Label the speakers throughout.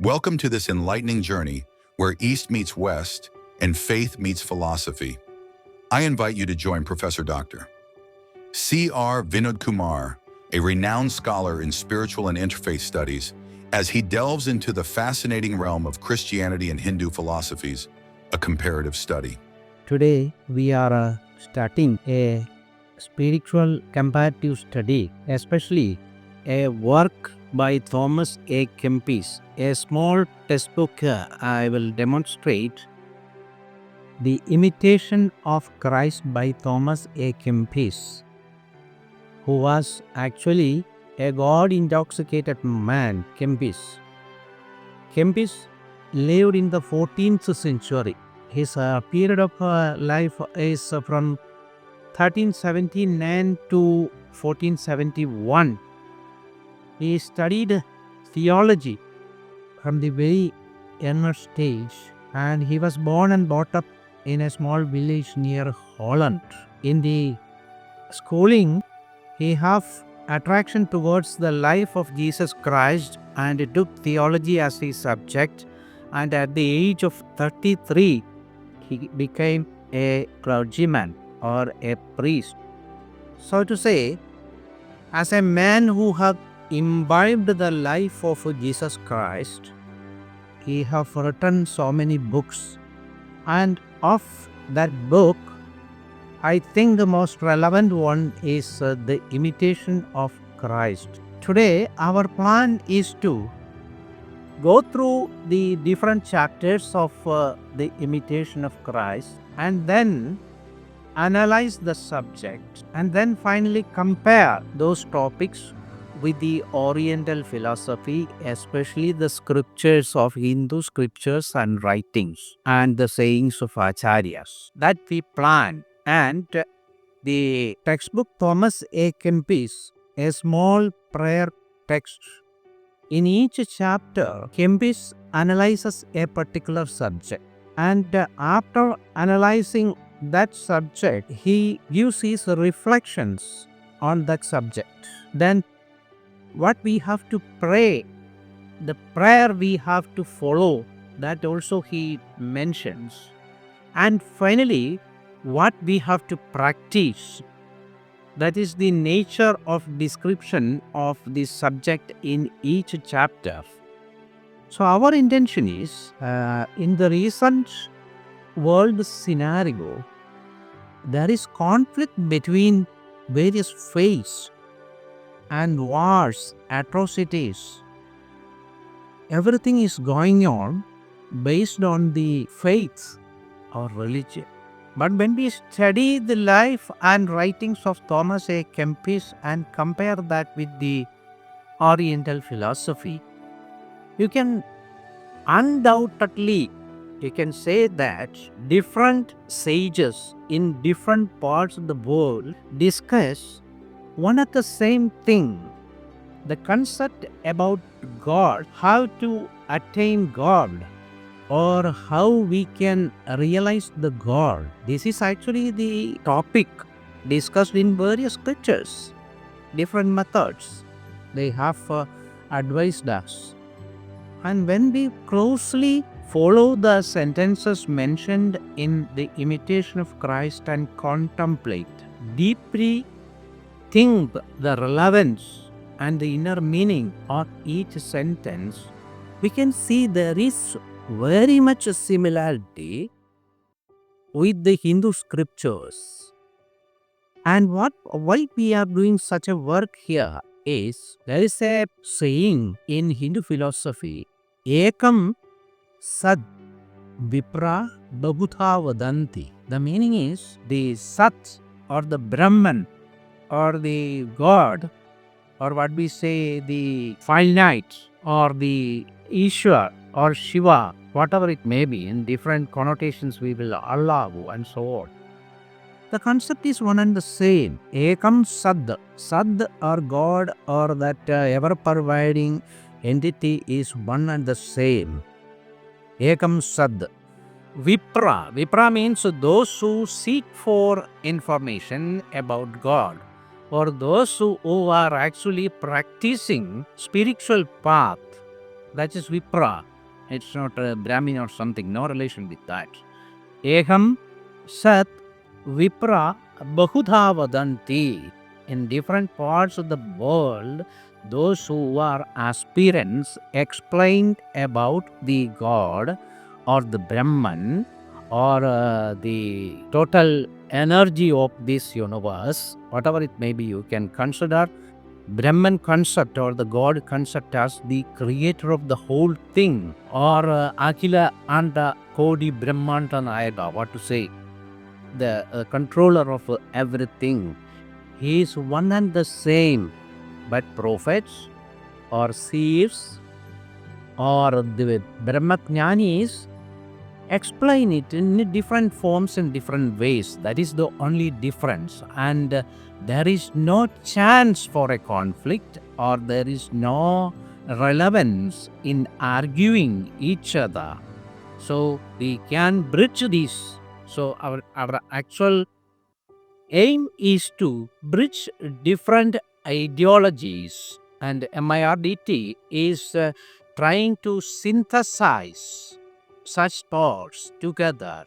Speaker 1: Welcome to this enlightening journey where East meets West and faith meets philosophy. I invite you to join Professor Dr. C.R. Vinod Kumar, a renowned scholar in spiritual and interfaith studies, as he delves into the fascinating realm of Christianity and Hindu philosophies, a comparative study.
Speaker 2: Today we are starting a spiritual comparative study, especially a work by Thomas A. Kempis. A small textbook I will demonstrate. The Imitation of Christ by Thomas A. Kempis, who was actually a God-intoxicated man. Kempis lived in the 14th century. His period of life is from 1379 to 1471. He studied theology from the very younger stage, and he was born and brought up in a small village near Holland. In the schooling, he had attraction towards the life of Jesus Christ and took theology as his subject, and at the age of 33, he became a clergyman or a priest. So to say, as a man who had imbibed the life of Jesus Christ, he have written so many books, and of that book, I think the most relevant one is the Imitation of Christ. Today, our plan is to go through the different chapters of the Imitation of Christ and then analyze the subject and then finally compare those topics with the Oriental philosophy, especially the scriptures of Hindu scriptures and writings and the sayings of Acharyas. That we plan. And the textbook Thomas A. Kempis, a small prayer text. In each chapter, Kempis analyzes a particular subject. And after analyzing that subject, he gives his reflections on that subject. Then what we have to pray, the prayer we have to follow, that also he mentions. And finally, what we have to practice, that is the nature of description of the subject in each chapter. So our intention is, in the recent world scenario, there is conflict between various faiths and wars, atrocities. Everything is going on based on the faith or religion. But when we study the life and writings of Thomas A. Kempis and compare that with the Oriental philosophy, you can undoubtedly say that different sages in different parts of the world discuss one and the same thing, the concept about God, how to attain God, or how we can realize the God. This is actually the topic discussed in various scriptures, different methods they have advised us. And when we closely follow the sentences mentioned in the Imitation of Christ and contemplate, deeply think the relevance and the inner meaning of each sentence, we can see there is very much a similarity with the Hindu scriptures. And why we are doing such a work here is, there is a saying in Hindu philosophy, Ekam Sad Vipra Babhutha Vadanti. The meaning is the Sat or the Brahman or the God, or what we say the finite or the Ishwar or Shiva, whatever it may be, in different connotations we will allow and so on. The concept is one and the same. Ekam Sad. Sad or God or that ever-providing entity is one and the same. Ekam Sad. Vipra. Vipra means those who seek for information about God, or those who are actually practicing spiritual path. That is Vipra.
Speaker 3: It's not a Brahmin or something, no relation with that.
Speaker 2: Eham Sat Vipra Bahudha Vadanti. In different parts of the world, those who are aspirants explained about the God or the Brahman or the total energy of this universe, whatever it may be, you can consider Brahman concept or the God concept as the creator of the whole thing, or Akila Anda Kodi Brahmanta Nayaka, what to say, the controller of everything. He is one and the same, but prophets or seers or the Brahmajnanis explain it in different forms and different ways. That is the only difference. And there is no chance for a conflict, or there is no relevance in arguing each other. So we can bridge this. So our actual aim is to bridge different ideologies, and MIRDT is trying to synthesize such thoughts together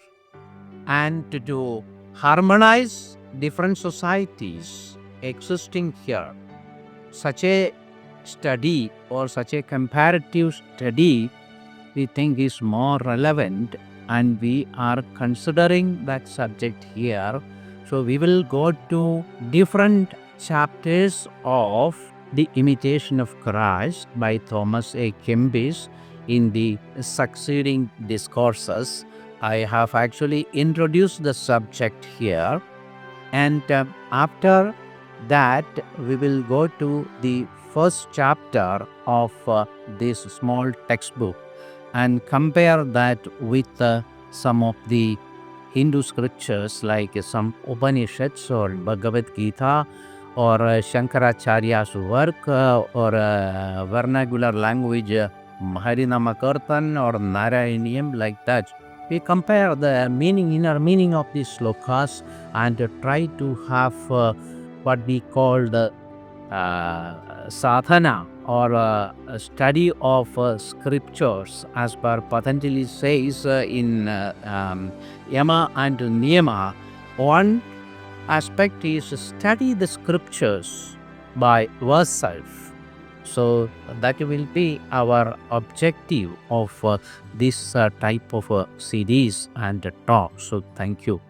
Speaker 2: and to harmonize different societies existing here. Such a study or such a comparative study we think is more relevant, and we are considering that subject here. So we will go to different chapters of the Imitation of Christ by Thomas A. Kempis in the succeeding discourses. I have actually introduced the subject here, and after that we will go to the first chapter of this small textbook and compare that with some of the Hindu scriptures like some Upanishads or Bhagavad Gita or Shankaracharya's work or vernacular language Harinama Kirtan or Narayaniam, like that. We compare the inner meaning of these slokas and try to have what we call the sadhana or a study of scriptures, as per Patanjali says in Yama and Niyama. One aspect is study the scriptures by ourselves. So that will be our objective of this type of series and talk. So thank you.